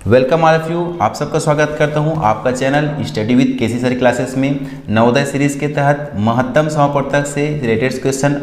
Welcome all of you. आप सबका स्वागत करता हूं आपका channel study with K C sir classes में। नवोदय सीरीज़ के तहत महत्तम समापवर्तक से रिलेटेड क्वेश्चन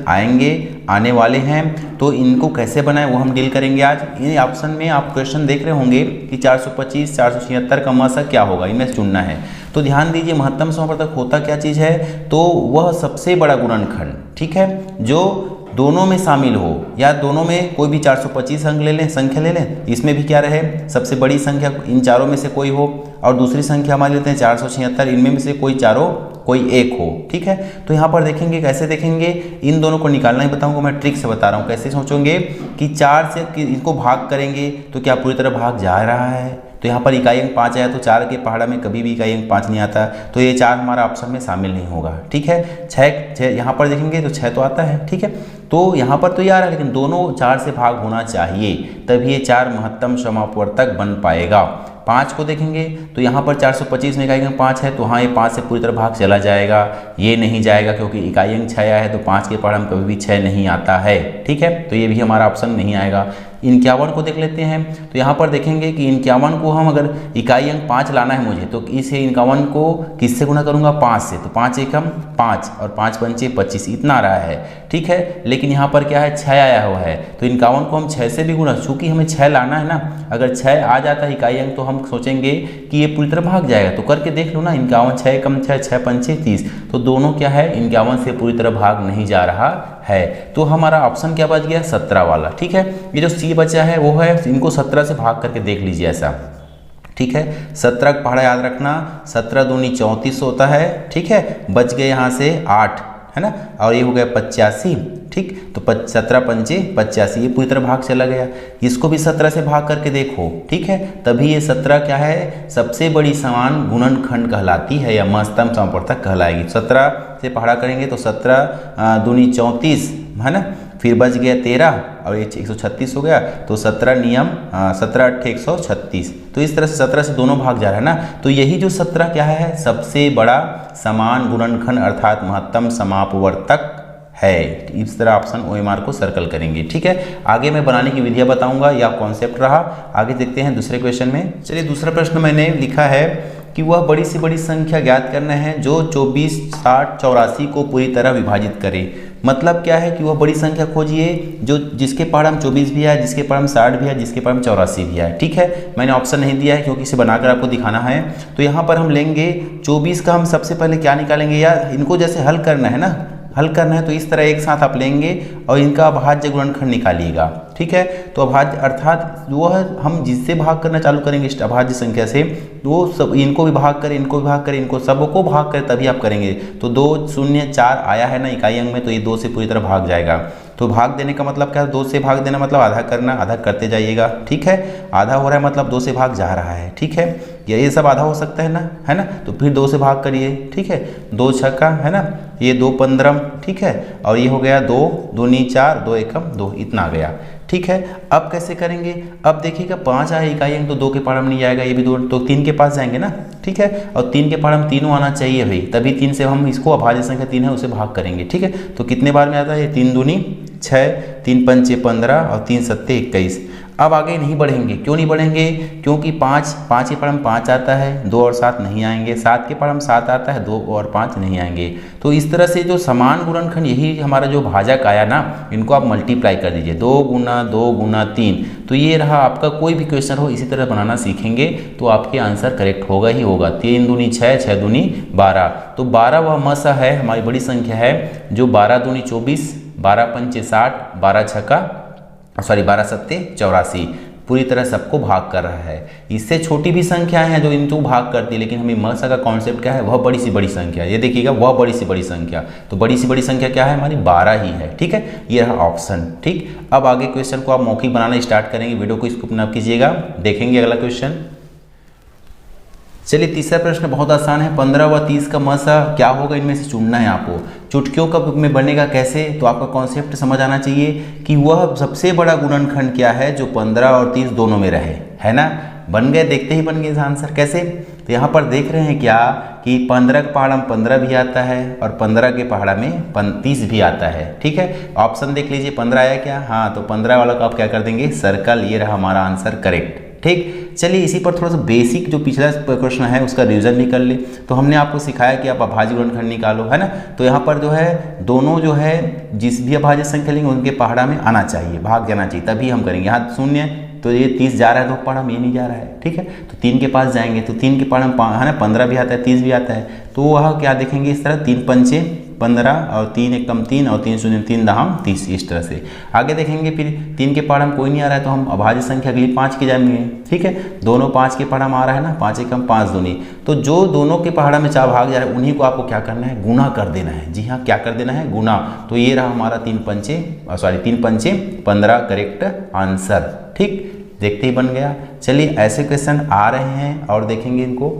आने वाले हैं, तो इनको कैसे बनाएं वो हम डील करेंगे आज। इन ऑप्शन में आप क्वेश्चन देख रहे होंगे कि 425 476 का मसा क्या होगा, इनमें से चुनना है। तो ध्यान दीजिए, महत्तम समापवर्तक होता क्या चीज़ है, तो वह सबसे बड़ा गुणनखंड, ठीक है, जो दोनों में शामिल हो या दोनों में कोई भी 425 अंक ले लें, संख्या ले लें, इसमें भी क्या रहे, सबसे बड़ी संख्या इन चारों में से कोई हो, और दूसरी संख्या हमारे लेते हैं 476, इनमें से कोई एक हो, ठीक है। तो यहाँ पर देखेंगे, कैसे देखेंगे, इन दोनों को निकालना ही बताऊंगा, मैं ट्रिक से बता रहा हूँ। कैसे सोचोगे कि 4 से इनको भाग करेंगे तो क्या पूरी तरह भाग जा रहा है, तो यहाँ पर इकाई अंक 5 आया, तो 4 के पहाड़ा में कभी भी इकाई अंक 5 नहीं आता, तो ये 4 हमारा ऑप्शन में शामिल नहीं होगा, ठीक है। 6 यहाँ पर देखेंगे तो 6 तो आता है, ठीक है। तो यहाँ पर तो ये आ रहा है, लेकिन दोनों 4 से भाग होना चाहिए, तभी ये 4 महत्तम समापवर्तक बन पाएगा। 5 को देखेंगे तो यहाँ पर 425 में इकाई अंक 5 है, तो हाँ ये 5 से पूरी तरह भाग चला जाएगा, ये नहीं जाएगा क्योंकि इकाई अंक 6 आया है, तो 5 के पहाड़ में कभी भी 6 नहीं आता है, ठीक है। तो ये भी हमारा ऑप्शन नहीं आएगा। 51 को देख लेते हैं, तो यहाँ पर देखेंगे कि 51 को हम अगर इकाई अंक 5 लाना है मुझे, तो इस 51 को किससे गुणा करूँगा, 5 से, तो 5 एकम 5 और 5 पंचे 25, इतना आ रहा है, ठीक है। लेकिन यहाँ पर क्या है, 6 आया हुआ है, तो 51 को हम 6 से भी गुणा, चूँकि हमें 6 लाना है ना, अगर 6 आ जाता है इकाई अंक तो हम सोचेंगे कि ये पूरी तरह भाग जाएगा, तो करके देख लो ना, 51 6 एकम 6 6 पंचे 30, तो दोनों क्या है, 51 से पूरी तरह भाग नहीं जा रहा है। तो हमारा ऑप्शन क्या बच गया, 17 वाला, ठीक है। ये जो सी बचा है वो है, इनको 17 से भाग करके देख लीजिए ऐसा, ठीक है। 17 का पहाड़ा याद रखना, 17 दूनी 34 होता है, ठीक है। बच गए यहाँ से 8, है ना, और ये हो गया 85, ठीक। तो 17 पंचे 85, ये पूरी तरह भाग चला गया। इसको भी 17 से भाग करके देखो, ठीक है, तभी ये 17 क्या है, सबसे बड़ी समान गुणनखंड कहलाती है या महत्तम समापवर्तक कहलाएगी। 17 से पहाड़ा करेंगे तो 17 दूनी 34, है ना, फिर बच गया 13 और ये 136 हो गया, तो 17 नियम 17 8 136, तो इस तरह से 17 से दोनों भाग जा रहा है ना। तो यही जो 17 क्या है, सबसे बड़ा समान गुणनखंड अर्थात महत्तम समापवर्तक है। इस तरह ऑप्शन OMR को सर्कल करेंगे, ठीक है। आगे मैं बनाने की विधियां बताऊंगा, या कॉन्सेप्ट रहा। आगे देखते हैं दूसरे क्वेश्चन में। चलिए, दूसरा प्रश्न मैंने लिखा है कि वह बड़ी से बड़ी संख्या ज्ञात करना है जो 24 60 84 को पूरी तरह विभाजित करे। मतलब क्या है कि वह बड़ी संख्या खोजिए जो जिसके पहाड़ में 24 भी है, जिसके पहाड़ में 60 भी है, जिसके पहाड़ में 84 भी है, ठीक है। मैंने ऑप्शन नहीं दिया है क्योंकि इसे बनाकर आपको दिखाना है। तो यहाँ पर हम लेंगे 24 का, हम सबसे पहले क्या निकालेंगे, या इनको जैसे हल करना है ना, हल करना है तो इस तरह एक साथ आप लेंगे और इनका अभाज्य गुणनखंड निकालिएगा, ठीक है। तो अभाज्य अर्थात वह हम जिससे भाग करना चालू करेंगे अभाज्य संख्या से, वो सब इनको भी भाग करें, इनको भी भाग करें, इनको सबको भाग करें, तभी आप करेंगे। तो 2 0 4 आया है ना इकाई अंक में, तो ये 2 से पूरी तरह भाग जाएगा। तो भाग देने का मतलब क्या है, 2 से भाग देना मतलब आधा करना, आधा करते जाइएगा, ठीक है। आधा हो रहा है मतलब 2 से भाग जा रहा है, ठीक है। ये सब आधा हो सकता है ना, तो फिर 2 से भाग करिए, ठीक है। 2 छक्का, है ना, ये 2 15, ठीक है, और ये हो गया 2 दूनी 4 2 एकम 2, इतना आ गया, ठीक है। अब कैसे करेंगे, अब देखिएगा 5 आया इकाई अंक, तो 2 के पहाड़ में नहीं जाएगा, ये भी 2, तो 3 के पास जाएंगे ना, ठीक है। और 3 के पहाड़ में तीनों आना चाहिए भाई, तभी 3 से हम इसको अभाज्य संख्या 3 है उसे भाग करेंगे, ठीक है। तो कितने बार में आता है, 3 दूनी 6 3 पंचे 15 और 3 सत्ते 21। अब आगे नहीं बढ़ेंगे, क्यों नहीं बढ़ेंगे, क्योंकि 5 के पहाड़ में 5 आता है, 2 और 7 नहीं आएंगे, 7 के पहाड़ में 7 आता है, 2 और 5 नहीं आएंगे। तो इस तरह से जो समान गुणनखंड, यही हमारा जो भाजक आया ना, इनको आप मल्टीप्लाई कर दीजिए, 2 गुना 2 गुना 3, तो ये रहा आपका। कोई भी क्वेश्चन हो इसी तरह बनाना सीखेंगे तो आपके आंसर करेक्ट होगा ही होगा। 3 दूनी 6 6 दूनी 12, तो 12 वह मसा है, हमारी बड़ी संख्या है, जो 12 दूनी 24 12 पंचे 60 12 सत्ते 84 पूरी तरह सबको भाग कर रहा है। इससे छोटी भी संख्याएं हैं जो इनको भाग करती है, लेकिन हमें मसा का कॉन्सेप्ट क्या है, वह बड़ी सी बड़ी संख्या, ये देखिएगा वह बड़ी सी बड़ी संख्या, तो बड़ी सी बड़ी संख्या क्या है, हमारी 12 ही है, ठीक है। ये रहा ऑप्शन, ठीक। अब आगे क्वेश्चन को आप मौखिक बनाना स्टार्ट करेंगे, वीडियो को स्किप ना कीजिएगा, देखेंगे अगला क्वेश्चन। चलिए, तीसरा प्रश्न बहुत आसान है। 15 व 30 का मसा क्या होगा, इनमें से चुनना है आपको। चुटकियों का में बनेगा कैसे, तो आपका कॉन्सेप्ट समझ आना चाहिए कि वह सबसे बड़ा गुणनखंड क्या है जो 15 और 30 दोनों में रहे, है ना। बन गए, देखते ही बन गए आंसर, कैसे, तो यहाँ पर देख रहे हैं क्या कि 15 के पहाड़ा में 15 भी आता है और 15 के पहाड़ा में 30 भी आता है, ठीक है। ऑप्शन देख लीजिए, 15 आया क्या, हाँ, तो 15 वाला को आप क्या कर देंगे, सर्कल, ये रहा हमारा आंसर करेक्ट, ठीक। चलिए इसी पर थोड़ा सा बेसिक जो पिछला क्वेश्चन है उसका रिवीजन भी कर ले। तो हमने आपको सिखाया कि आप अभाज्य गुणनखंड निकालो, है ना। तो यहाँ पर जो है दोनों जो है जिस भी अभाज्य संख्या लेंगे उनके पहाड़ा में आना चाहिए, भाग जाना चाहिए, तभी हम करेंगे। यहाँ 0 तो ये 30 जा रहा है, 2 पहाड़ा में ये नहीं जा रहा है, ठीक है। तो 3 के पास जाएंगे तो 3 के पहाड़ा में है ना 15 भी आता है, 30 भी आता है। तो वह क्या देखेंगे इस तरह 3 पंचे 15 और 3 एक कम 3 और 3 शून्य 3 दहाम 30, इस तरह से आगे देखेंगे। फिर 3 के पहाड़ा में कोई नहीं आ रहा है तो हम अभाज्य संख्या अगली 5 के जाएंगे, ठीक है। दोनों 5 के पहाड़ा में आ रहा है ना, 5 एक कम 5 दूनी। तो जो दोनों के पहाड़ा में 4 भाग जा रहा है उन्हीं को आपको क्या करना है, गुना कर देना है। जी हाँ, क्या कर देना है, गुना। तो ये रहा हमारा 3 पंचे 15 करेक्ट आंसर, ठीक। देखते ही बन गया। चलिए ऐसे क्वेश्चन आ रहे हैं और देखेंगे इनको।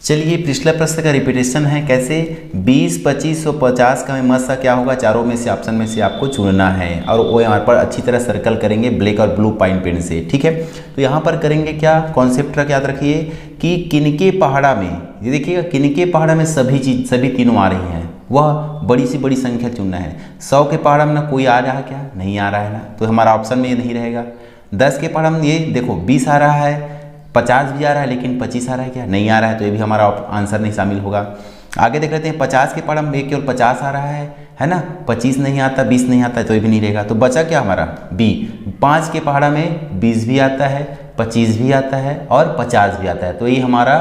चलिए पिछला प्रश्न का रिपीटेशन है, कैसे 20, 25 और 50 का में मत क्या होगा, चारों में से ऑप्शन में से आपको चुनना है। और वो यहाँ पर अच्छी तरह सर्कल करेंगे ब्लैक और ब्लू पाइन पेन से, ठीक है। तो यहाँ पर करेंगे क्या, कॉन्सेप्ट याद रखिए कि किनके पहाड़ा में, ये देखिएगा किनके पहाड़ा में सभी तीनों आ रही हैं, वह बड़ी से बड़ी संख्या चुनना है। 100 के पहाड़ा में ना कोई आ रहा है, क्या नहीं आ रहा है ना, तो हमारा ऑप्शन में ये नहीं रहेगा। 10 के पहाड़ा में ये देखो 20 आ रहा है, 50 भी आ रहा है, लेकिन 25 आ रहा है, क्या नहीं आ रहा है, तो ये भी हमारा आंसर नहीं शामिल होगा। आगे देख लेते हैं 50 के पहाड़ा में केवल 50 आ रहा है ना, 25 नहीं आता, 20 नहीं आता है, तो ये भी नहीं रहेगा। तो बचा क्या हमारा बी। 5 के पहाड़ा में 20 भी आता है, 25 भी आता है और 50 भी आता है, तो ये हमारा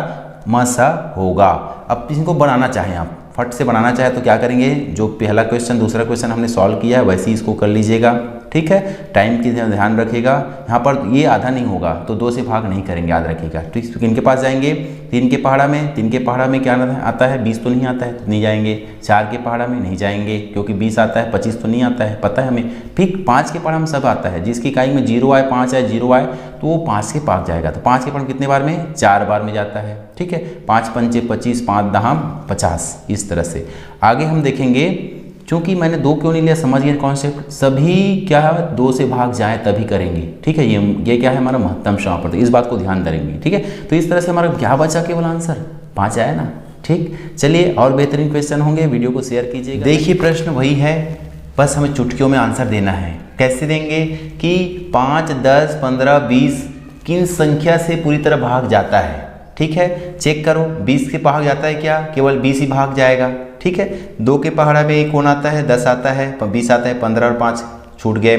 मसा होगा। अब इनको बनाना चाहें आप फट से बनाना चाहे तो क्या करेंगे, जो पहला क्वेश्चन दूसरा क्वेश्चन हमने सॉल्व किया है वैसे ही इसको कर लीजिएगा, ठीक है। टाइम की ध्यान रखिएगा, यहाँ पर ये आधा नहीं होगा तो 2 से भाग नहीं करेंगे, याद रखिएगा, ठीक। तो इनके पास जाएंगे 3 के पहाड़ा में क्या आता है, 20 तो नहीं आता है तो नहीं जाएंगे। 4 के पहाड़ा में नहीं जाएंगे क्योंकि 20 आता है, 25 तो नहीं आता है, पता है हमें। फिर 5 के पहाड़ा में सब आता है, जिसकी इकाई में 0 आए, 5 आए, 0 आए तो वो 5 के पास जाएगा। तो 5 के पहाड़ा में कितने बार में, 4 बार में जाता है, ठीक है। 5 पंचे 25, 5 दहाम 50, इस तरह से आगे हम देखेंगे। चूंकि मैंने 2 क्यों नहीं लिया, समझ गए कॉन्सेप्ट, सभी क्या 2 से भाग जाए तभी करेंगे, ठीक है। ये क्या है हमारा महत्तम समापवर्तक, इस बात को ध्यान देंगे, ठीक है। तो इस तरह से हमारा क्या बचा, केवल आंसर 5 आया ना, ठीक। चलिए और बेहतरीन क्वेश्चन होंगे, वीडियो को शेयर कीजिएगा। देखिए प्रश्न वही है, बस हमें चुटकियों में आंसर देना है। कैसे देंगे कि 5, 10, 15, 20 किन संख्या से पूरी तरह भाग जाता है, ठीक है। चेक करो, 20 के भाग जाता है क्या, केवल 20 ही भाग जाएगा, ठीक है। 2 के पहाड़ा में कौन आता है, 10 आता है, 20 आता है, 15 और 5 छूट गए।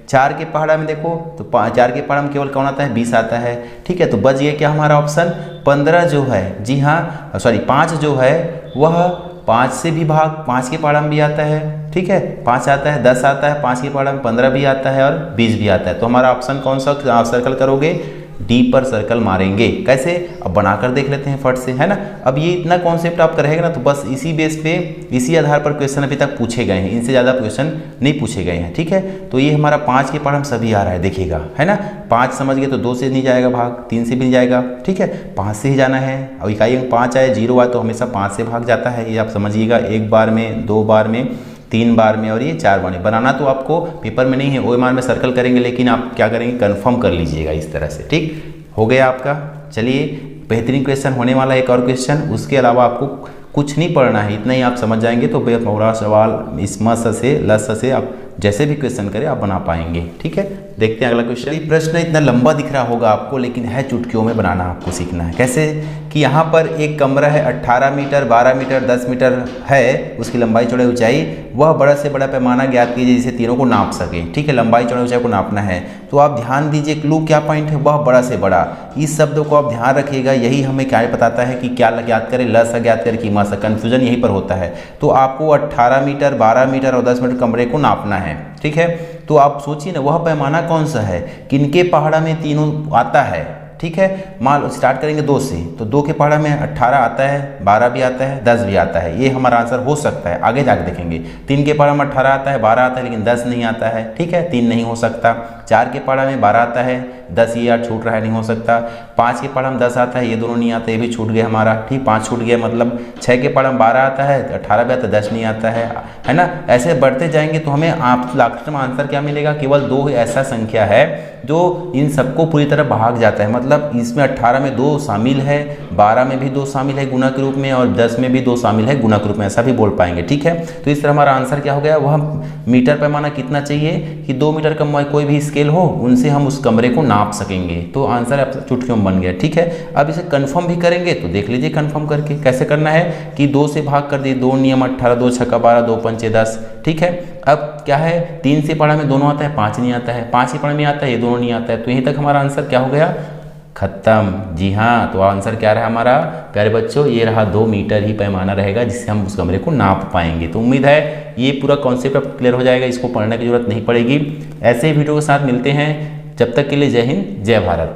4 के पहाड़ा में देखो तो 4 के पहाड़ा में केवल कौन आता है, 20 आता है, ठीक है। तो बच गया क्या हमारा ऑप्शन 15 जो है, जी हाँ 5 जो है वह 5 से भी भाग 5 के पहाड़ा में भी आता है, ठीक है। 5 आता है, 10 आता है, 5 के पहाड़ा में 15 भी आता है और 20 भी आता है। तो हमारा ऑप्शन कौन सा आप सर्कल करोगे, डी पर सर्कल मारेंगे। कैसे, अब बनाकर देख लेते हैं फट से, है ना। अब ये इतना कॉन्सेप्ट आप करेंगे ना तो बस इसी बेस पे, इसी आधार पर क्वेश्चन अभी तक पूछे गए हैं, इनसे ज़्यादा क्वेश्चन नहीं पूछे गए हैं, ठीक है। तो ये हमारा 5 के पहाड़ा में सभी आ रहा है, देखिएगा, है ना। 5 समझ गए तो 2 से नहीं जाएगा भाग, 3 से भी नहीं जाएगा, ठीक है। 5 से ही जाना है। अब इकाई में 5 आए, 0 आए तो हमेशा 5 से भाग जाता है, ये आप समझिएगा। 1 बार में, 2 बार में, 3 बार में और ये 4 बार में। बनाना तो आपको पेपर में नहीं है, OMR में सर्कल करेंगे, लेकिन आप क्या करेंगे, कन्फर्म कर लीजिएगा इस तरह से, ठीक हो गया आपका। चलिए बेहतरीन क्वेश्चन होने वाला एक और क्वेश्चन, उसके अलावा आपको कुछ नहीं पढ़ना है, इतना ही आप समझ जाएंगे तो पूरा सवाल इस मस से लस से आप जैसे भी क्वेश्चन करें आप बना पाएंगे, ठीक है। देखते हैं अगला क्वेश्चन। ये प्रश्न इतना लंबा दिख रहा होगा आपको, लेकिन है चुटकियों में बनाना आपको सीखना है। कैसे कि यहाँ पर एक कमरा है, 18 मीटर, 12 मीटर, 10 मीटर है उसकी लंबाई चौड़ाई ऊंचाई। वह बड़ा से बड़ा पैमाना ज्ञात कीजिए जिसे तीनों को नाप सके, ठीक है। लंबाई चौड़ाई ऊंचाई को नापना है। तो आप ध्यान दीजिए, क्लू क्या पॉइंट है, वह बड़ा से बड़ा। इस शब्द को आप ध्यान रखिएगा, यही हमें क्या बताता है कि क्या ज्ञात करें, लस ज्ञात करें कि मस। कन्फ्यूजन यहीं पर होता है। तो आपको 18 मीटर, 12 मीटर और 10 मीटर कमरे को नापना है, ठीक है। तो आप सोचिए ना, वह पैमाना कौन सा है, किनके पहाड़ा में तीनों आता है, ठीक है। मान लो स्टार्ट करेंगे 2 से, तो 2 के पहाड़ा में 18 आता है, 12 भी आता है, 10 भी आता है, ये हमारा आंसर हो सकता है। आगे जाके देखेंगे 3 के पहाड़ा में 18 आता है, 12 आता है, लेकिन 10 नहीं आता है, ठीक है, 3 नहीं हो सकता। 4 के पहाड़ा में 12 आता है, 10 ये यार छूट रहा है, नहीं हो सकता। 5 के पहाड़ा में 10 आता है, ये दोनों नहीं आता, ये भी छूट गया हमारा, ठीक। 5 छूट गया, मतलब 6 के पहाड़ा में 12 आता है, 18 भी आता है, 10 नहीं आता है ना। ऐसे बढ़ते जाएंगे तो हमें आप लास्ट में आंसर क्या मिलेगा, केवल 2 ऐसा संख्या है जो इन सबको पूरी तरह भाग जाता है। मतलब मतलब इसमें 18 में 2 शामिल है, 12 में भी 2 शामिल है गुणा के रूप में, और 10 में भी 2 शामिल है गुणा के रूप में, ऐसा भी बोल पाएंगे। ठीक है, तो इस तरह हमारा आंसर क्या हो गया, वह मीटर पैमाना कितना चाहिए कि 2 मीटर का कोई भी स्केल हो उनसे हम उस कमरे को नाप सकेंगे। तो आंसर अब चुटकियों में बन गया। ठीक है, अब इसे कंफर्म भी करेंगे, तो देख लीजिए कंफर्म करके कैसे करना है कि 2 से भाग कर दिए, 2 नियम 18, 2 छक्का 12, 2 पंचे 10। ठीक है, अब क्या है, 3 से पढ़ा में दोनों आता है, 5 नहीं आता है, 5 से पढ़ा में आता है, ये दोनों नहीं आता है। तो यहीं तक हमारा आंसर क्या हो गया, खत्म। जी हाँ, तो आंसर क्या रहा हमारा प्यारे बच्चों, ये रहा 2 मीटर ही पैमाना रहेगा जिससे हम उस कमरे को नाप पाएंगे। तो उम्मीद है ये पूरा कॉन्सेप्ट अब क्लियर हो जाएगा, इसको पढ़ने की जरूरत नहीं पड़ेगी। ऐसे ही वीडियो के साथ मिलते हैं, जब तक के लिए जय हिंद, जय भारत।